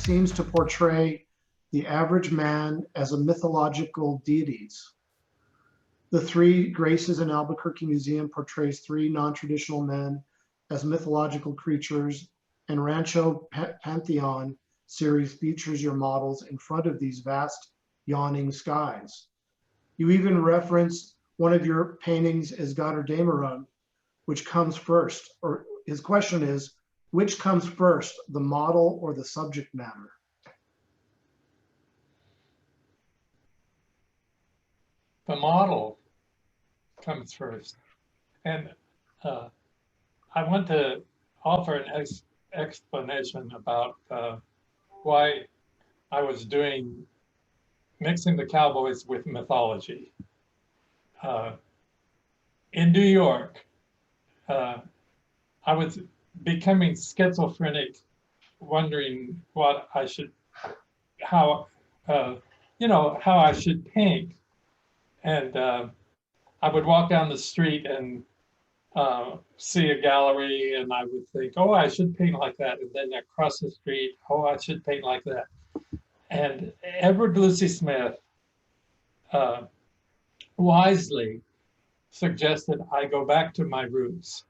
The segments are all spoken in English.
seems to portray the average man as a mythological deities. The Three Graces in Albuquerque Museum portrays three non-traditional men as mythological creatures, and Rancho Pantheon series features your models in front of these vast yawning skies. You even reference one of your paintings as Gotterdammerung, which comes first, or his question is, which comes first, the model or the subject matter? The model comes first. And I want to offer an explanation about why I was mixing the cowboys with mythology. In New York, I was becoming schizophrenic, wondering what I should, how I should paint. And I would walk down the street and see a gallery, and I would think, oh, I should paint like that. And then across the street, oh, I should paint like that. And Edward Lucy Smith wisely suggested I go back to my roots.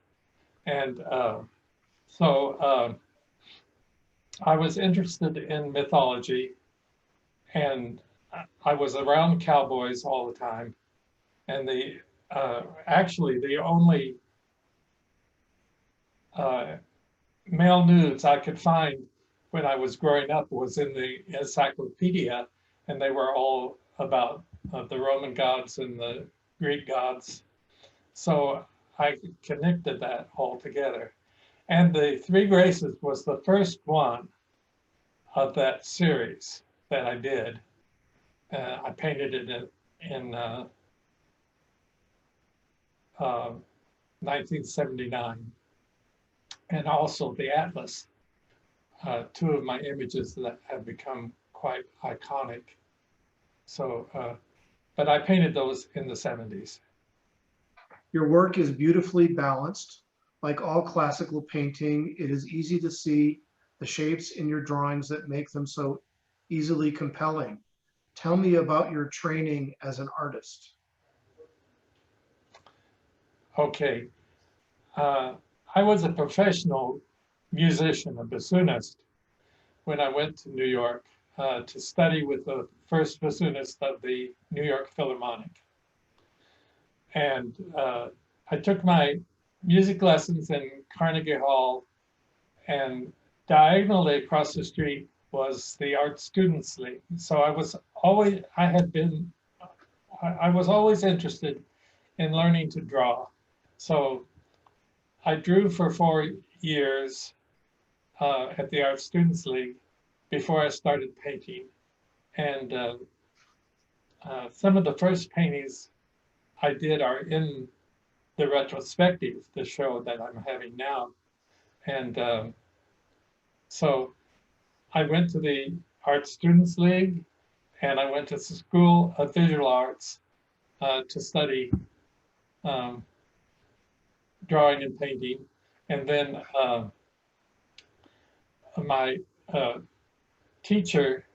And so I was interested in mythology, and I was around cowboys all the time. And actually the only male nudes I could find when I was growing up was in the encyclopedia, and they were all about the Roman gods and the Greek gods. So I connected that all together. And the Three Graces was the first one of that series that I did. I painted it in 1979. And also the Atlas, two of my images that have become quite iconic. So, but I painted those in the 70s. Your work is beautifully balanced. Like all classical painting, it is easy to see the shapes in your drawings that make them so easily compelling. Tell me about your training as an artist. Okay. I was a professional musician, a bassoonist, when I went to New York to study with the first bassoonist of the New York Philharmonic. And I took my music lessons in Carnegie Hall, and diagonally across the street was the Art Students League. So I was always interested in learning to draw. So I drew for 4 years at the Art Students League before I started painting. And some of the first paintings I did are in the retrospective, the show that I'm having now. And so I went to the Art Students League, and I went to the School of Visual Arts to study drawing and painting. And then my teacher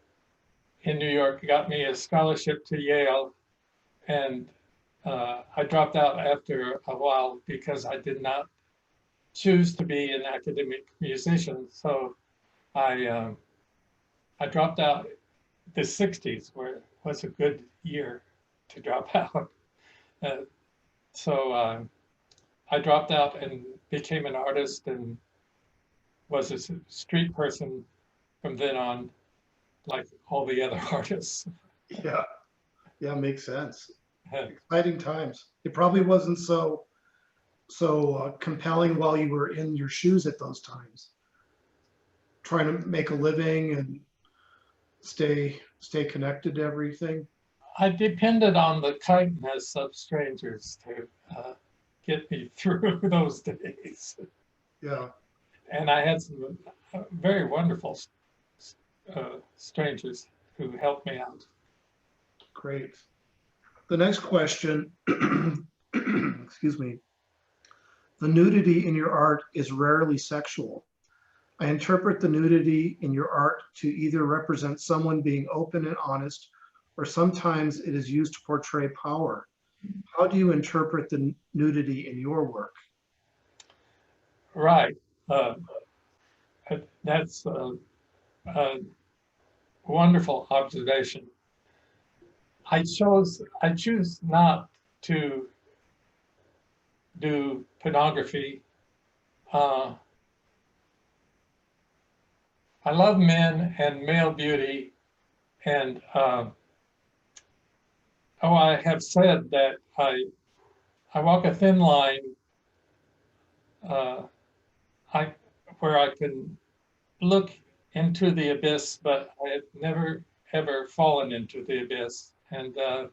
in New York got me a scholarship to Yale, and I dropped out after a while because I did not choose to be an academic musician. So I dropped out. The 60s was a good year to drop out. So I dropped out and became an artist and was a street person from then on, like all the other artists. Yeah, makes sense. Exciting times. It probably wasn't so compelling while you were in your shoes at those times, trying to make a living and stay connected to everything. I depended on the kindness of strangers to get me through those days. Yeah. And I had some very wonderful strangers who helped me out. Great. The next question, excuse me. The nudity in your art is rarely sexual. I interpret the nudity in your art to either represent someone being open and honest, or sometimes it is used to portray power. How do you interpret the nudity in your work? Right. Uh, that's a wonderful observation. I choose not to do pornography. Uh, I love men and male beauty, and I have said that I walk a thin line. Uh, I where I can look into the abyss, but I have never ever fallen into the abyss, and uh,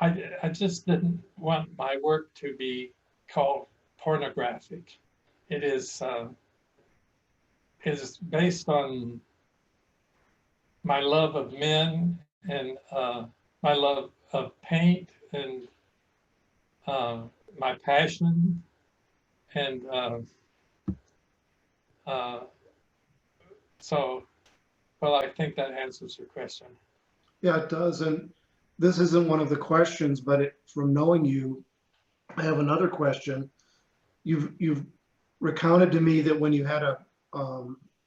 I just didn't want my work to be called pornographic. It is based on my love of men and my love of paint and my passion. And so, well, I think that answers your question. Yeah, it does. And this isn't one of the questions, but from knowing you, I have another question. You've recounted to me that when you had a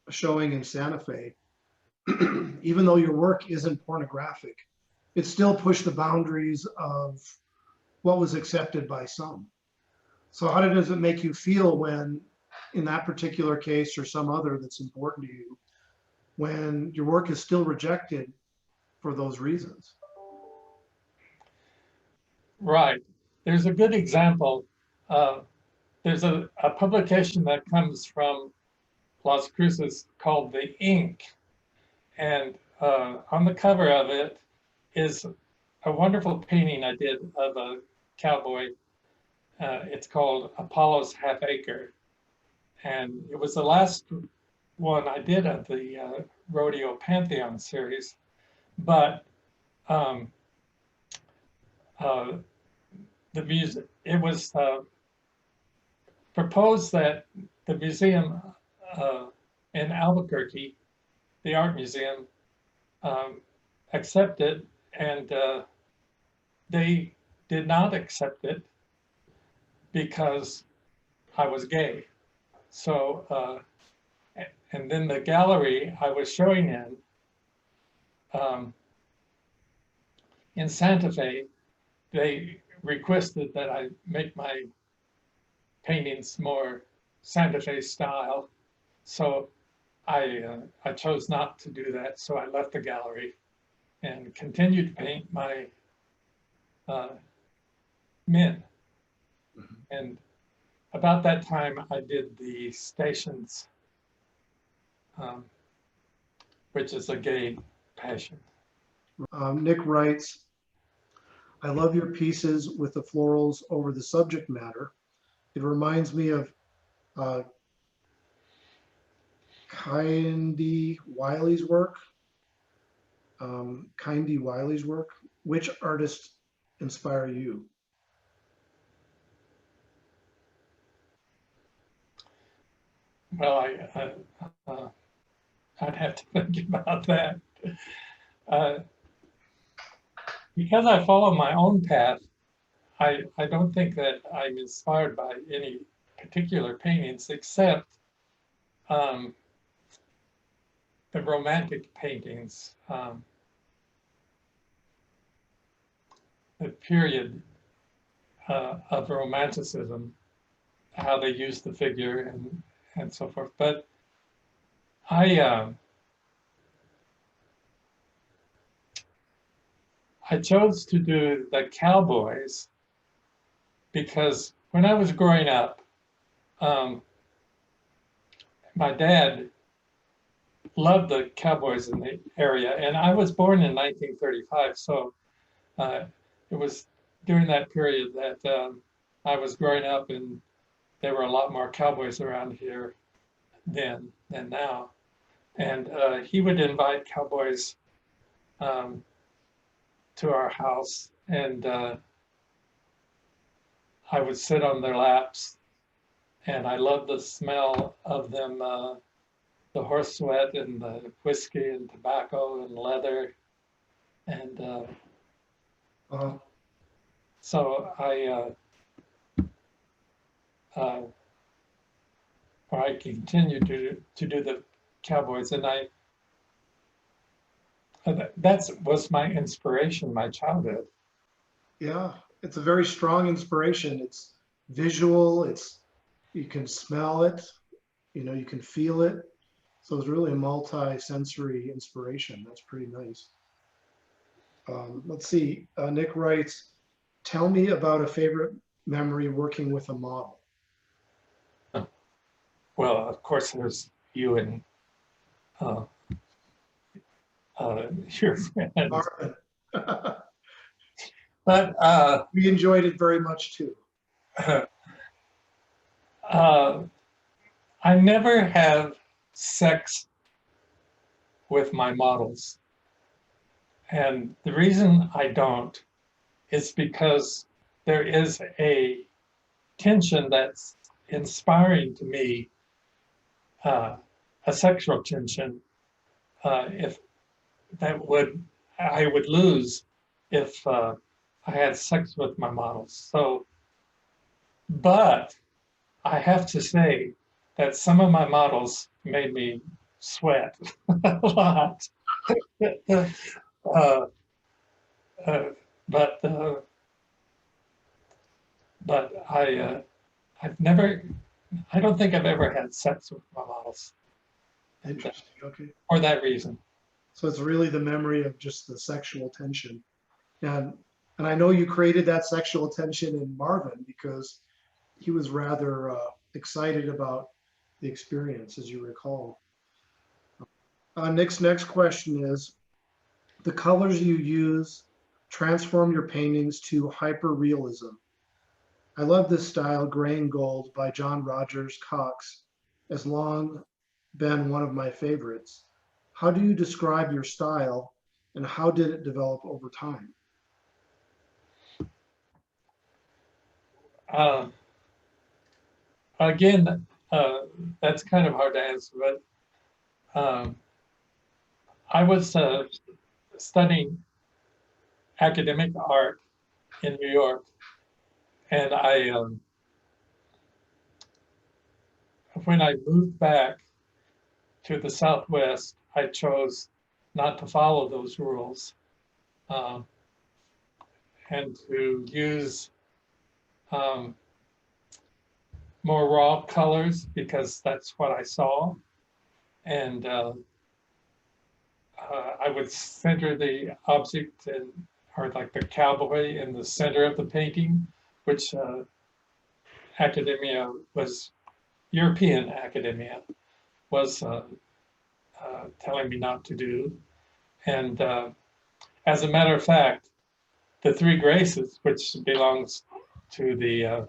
showing in Santa Fe, even though your work isn't pornographic, it still pushed the boundaries of what was accepted by some. So how does it make you feel when, in that particular case or some other that's important to you, when your work is still rejected for those reasons? Right. There's a good example. There's a publication that comes from Las Cruces called The Ink. And on the cover of it is a wonderful painting I did of a cowboy. It's called Apollo's Half Acre. And it was the last one I did of the Rodeo Pantheon series. But the music, it was proposed that the museum in Albuquerque, the art museum, accept it, and they did not accept it because I was gay. So, and then the gallery I was showing in Santa Fe, they requested that I make my paintings more Santa Fe style. So I chose not to do that. So I left the gallery and continued to paint my men. Mhm. And about that time, I did the Stations, which is a gay passion. Nick writes, I love your pieces with the florals over the subject matter. It reminds me of Kindy Wiley's work. Kindy Wiley's work. Which artists inspire you? Well, I'd have to think about that. Because I follow my own path, I don't think that I'm inspired by any particular paintings except the romantic paintings, the period of romanticism, how they use the figure and so forth. But I chose to do the cowboys because when I was growing up, my dad loved the cowboys in the area, and I was born in 1935, so it was during that period that I was growing up, and there were a lot more cowboys around here then than now. And he would invite cowboys to our house, and I would sit on their laps, and I loved the smell of them, the horse sweat and the whiskey and tobacco and leather. And so I continued to do the cowboys, and that was my inspiration, my childhood. Yeah, it's a very strong inspiration. It's visual, you can smell it, you can feel it. So it's really a multi-sensory inspiration. That's pretty nice. Let's see, Nick writes, tell me about a favorite memory working with a model. Well, of course, there's you and your friend. Marvin. But we enjoyed it very much too. I never have sex with my models. And the reason I don't is because there is a tension that's inspiring to me, a sexual tension, if I would lose if I had sex with my models. So, but I have to say that some of my models made me sweat a lot. But I don't think I've ever had sex with my models. Interesting. Okay. For that reason. So it's really the memory of just the sexual tension. And I know you created that sexual tension in Marvin because he was rather excited about the experience, as you recall. Nick's next question is, the colors you use transform your paintings to hyper-realism. I love this style, Gray and Gold by John Rogers Cox, has long been one of my favorites. How do you describe your style and how did it develop over time? Again, that's kind of hard to answer, but I was studying academic art in New York, and when I moved back to the Southwest, I chose not to follow those rules and to use more raw colors because that's what I saw. And I would center the object or like the cowboy in the center of the painting, which academia was, European academia was telling me not to do. And as a matter of fact, the Three Graces, which belongs to the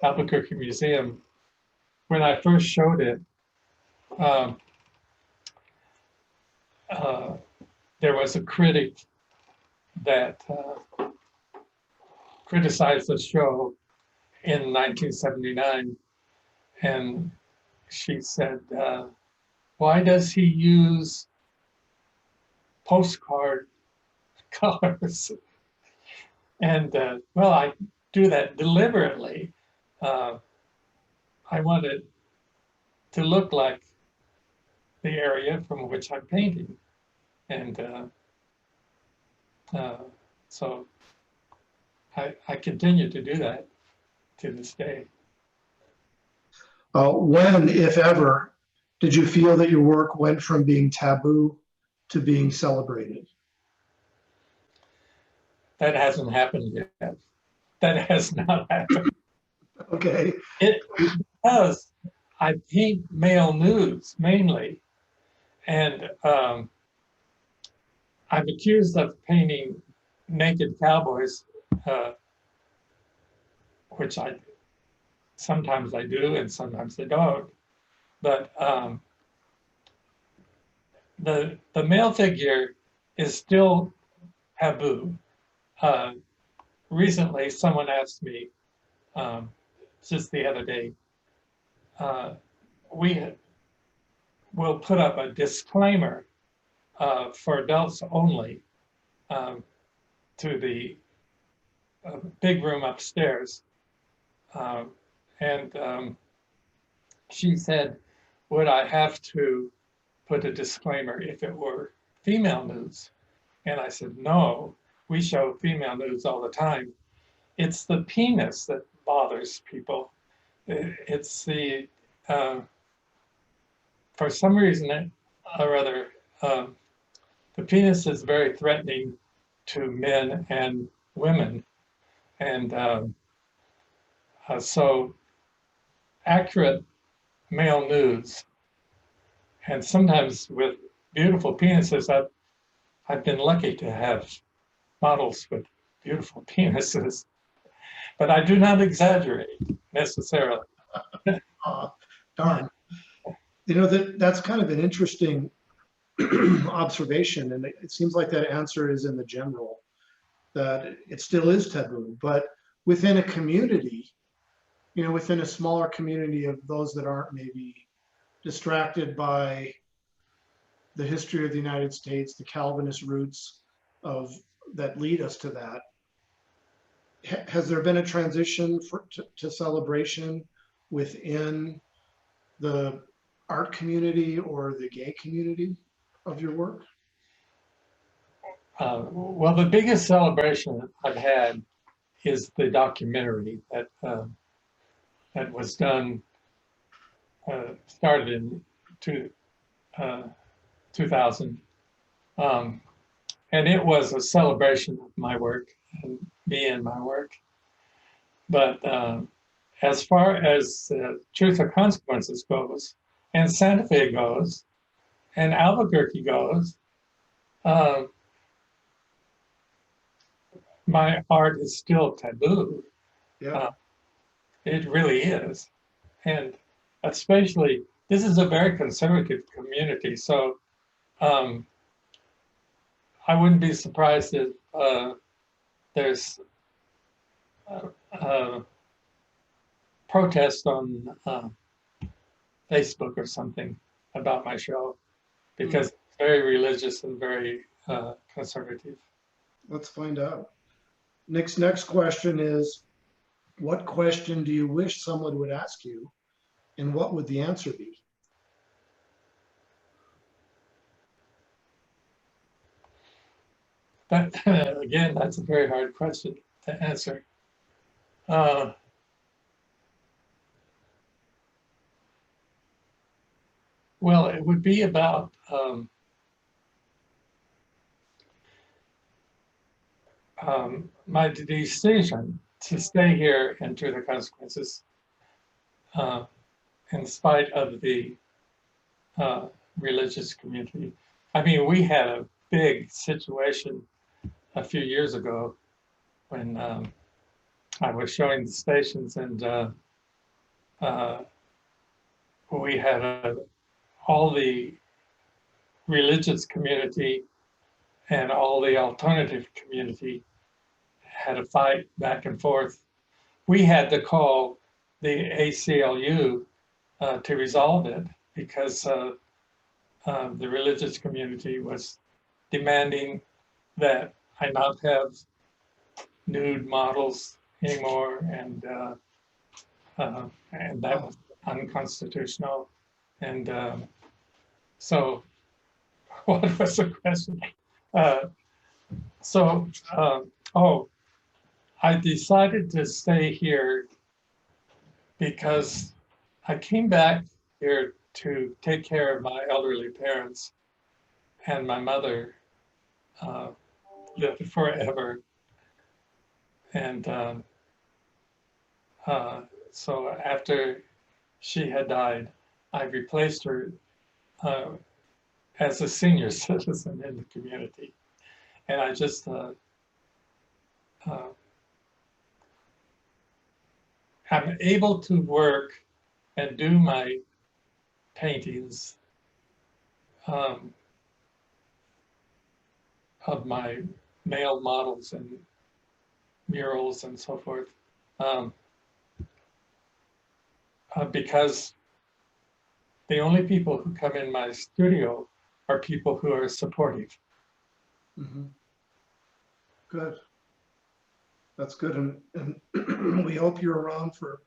Albuquerque Museum, when I first showed it, there was a critic that criticized the show in 1979, and she said, why does he use postcard colors? And well, I do that deliberately. I want it to look like the area from which I'm painting. And so I continue to do that to this day. When, if ever, did you feel that your work went from being taboo to being celebrated? That hasn't happened yet. That has not happened. Okay. Because I paint male nudes mainly, and I'm accused of painting naked cowboys, which sometimes I do and sometimes I don't. But the male figure is still taboo. Recently, someone asked me, just the other day. We will put up a disclaimer for adults only to the big room upstairs. And she said, would I have to put a disclaimer if it were female nudes? And I said, no, we show female nudes all the time. It's the penis that bothers people. It's the, for some reason or other, the penis is very threatening to men and women. And so accurate male nudes, and sometimes with beautiful penises, I've been lucky to have models with beautiful penises, but I do not exaggerate necessarily. Darn. You know, that's kind of an interesting observation, and it seems like that answer is in the general, that it still is taboo, but within a community, you know, within a smaller community of those that aren't maybe distracted by the history of the United States, the Calvinist roots of that lead us to that, has there been a transition to celebration within the art community or the gay community of your work? Well, the biggest celebration I've had is the documentary that that was done, started in 2000. And it was a celebration of my work and me and my work. But as far as Truth or Consequences goes, and Santa Fe goes, and Albuquerque goes, my art is still taboo. Yeah. It really is. And especially, this is a very conservative community, so I wouldn't be surprised if there's protest on Facebook or something about my show, because it's very religious and very conservative. Let's find out. Nick's next question is, what question do you wish someone would ask you, and what would the answer be? But again, that's a very hard question to answer. Well, it would be about my decision to stay here and Truth or Consequences, in spite of the religious community. I mean, we had a big situation a few years ago when I was showing the stations, and we had all the religious community and all the alternative community had a fight back and forth. We had to call the ACLU to resolve it, because the religious community was demanding that I not have nude models anymore, and that was unconstitutional. And so, what was the question? Oh, I decided to stay here because I came back here to take care of my elderly parents, and my mother lived forever. And so after she had died, I replaced her as a senior citizen in the community. And I just I'm able to work and do my paintings of my male models and murals and so forth because the only people who come in my studio are people who are supportive. Mhm. Good. That's good. And we hope you're around for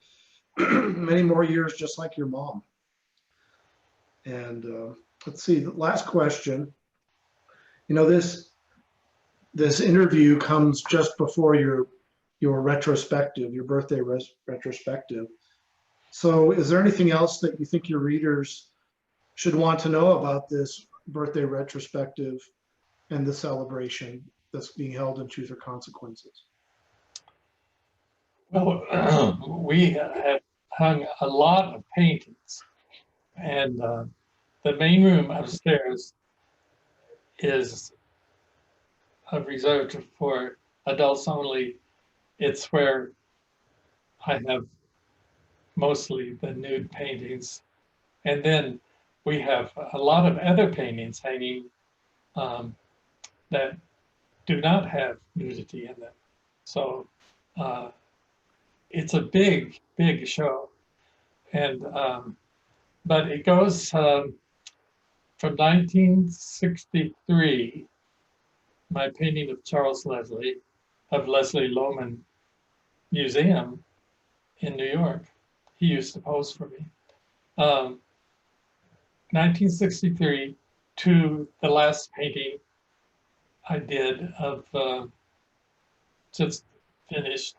many more years, just like your mom. And let's see, the last question. You know, this interview comes just before your retrospective, your birthday retrospective. So is there anything else that you think your readers should want to know about this birthday retrospective and the celebration that's being held in Truth or Consequences? Well, we have hung a lot of paintings, and the main room upstairs is reserved for adults only. It's where I have mostly the nude paintings. And then we have a lot of other paintings hanging that do not have nudity in them. So it's a big, big show. And but it goes from 1963, my painting of Charles Leslie, of Leslie Lohman Museum in New York. He used to pose for me. 1963 to the last painting I did of just finished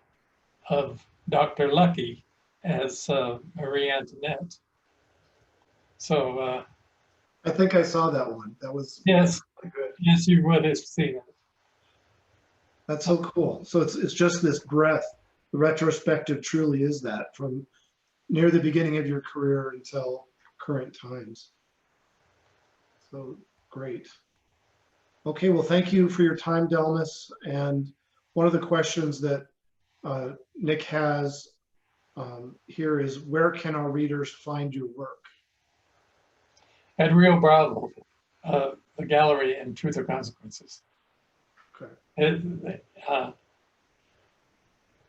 of Dr. Lucky as Marie Antoinette. So I think I saw that one. That was yes, really good. yes, you would have seen it. That's so cool. So it's just this breadth. The retrospective truly is that, from near the beginning of your career until current times. So great. Okay, well, thank you for your time, Delmas. And one of the questions that Nick has here is, where can our readers find your work? At Rio Bravo, the gallery in Truth or Consequences. Okay.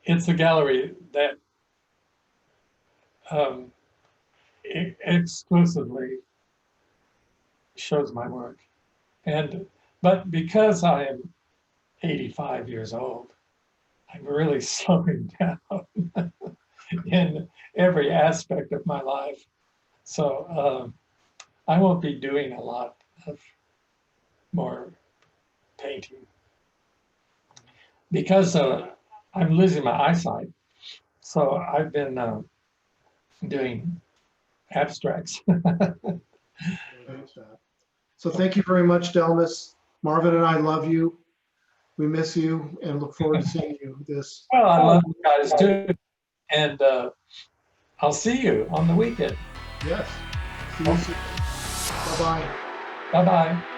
It's a gallery that exclusively shows my work. But because I am 85 years old, I'm really slowing down in every aspect of my life. So I won't be doing a lot of more painting because I'm losing my eyesight. So I've been doing abstracts. So thank you very much, Delmas. Marvin and I love you. We miss you and look forward to seeing you this. Well, I love you guys too. And I'll see you on the weekend. Yes. See you soon. Bye-bye. Bye-bye.